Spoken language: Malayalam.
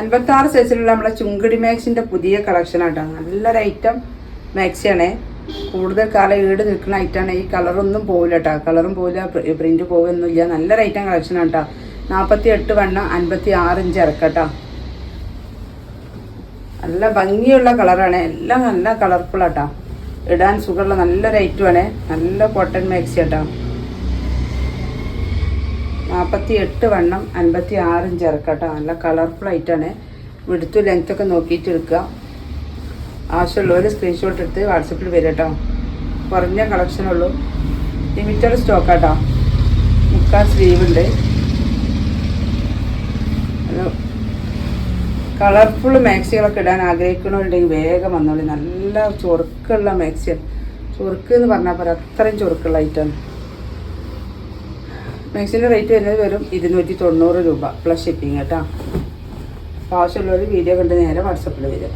56 സൈസിലുള്ള നമ്മളെ ചുങ്കിടി മാക്സിൻ്റെ പുതിയ കളക്ഷൻ ആട്ടോ. നല്ലൊരു ഐറ്റം മാക്സിയാണേ. കൂടുതൽ കാലം ഈട് നിൽക്കുന്ന ഐറ്റമാണ്. ഈ കളറൊന്നും പോവില്ല കേട്ടോ. കളറും പോവില്ല, പ്രിൻറ്റ് പോകുന്നില്ല. നല്ലൊരു ഐറ്റം കളക്ഷനാണ് കേട്ടോ. 48 വണ്ണം 56 ഇഞ്ച് ഇറക്കട്ടോ. നല്ല ഭംഗിയുള്ള കളറാണ്. എല്ലാം നല്ല കളർഫുള്ളാട്ടോ. ഇടാൻ സുഖമുള്ള നല്ലൊരു ഐറ്റമാണ്. നല്ല കോട്ടൺ മാക്സി കേട്ടോ. 48 വണ്ണം 56 ഇഞ്ച് ഇറക്കട്ടോ. നല്ല കളർഫുൾ ആയിട്ടാണ്. വിടുത്തു ലെങ്ത്തൊക്കെ നോക്കിയിട്ട് എടുക്കുക. ആവശ്യമുള്ളവർ സ്ക്രീൻഷോട്ട് എടുത്ത് വാട്സപ്പിൽ വരും കേട്ടോ. കുറഞ്ഞ കളക്ഷനുള്ളൂ. ലിമിറ്റഡ് സ്റ്റോക്കാട്ടോ. 3/4 സ്ലീവ് ഉണ്ട്. കളർഫുൾ മാക്സികളൊക്കെ ഇടാൻ ആഗ്രഹിക്കണമെന്നുണ്ടെങ്കിൽ വേഗം വന്നോളി. നല്ല ചൊറുക്കുള്ള മാക്സിയാണ്. ചൊറുക്ക് എന്ന് പറഞ്ഞാൽ പോലെ അത്രയും ചൊറുക്കുള്ള ഐറ്റമാണ്. മാക്സിൻ്റെ റേറ്റ് വരുന്നത് വെറും 290 രൂപ പ്ലസ് ഷിപ്പിംഗ് കേട്ടോ. അപ്പോൾ ആവശ്യമുള്ളവർ വീഡിയോ കണ്ട് നേരെ വാട്സപ്പിൽ വരും.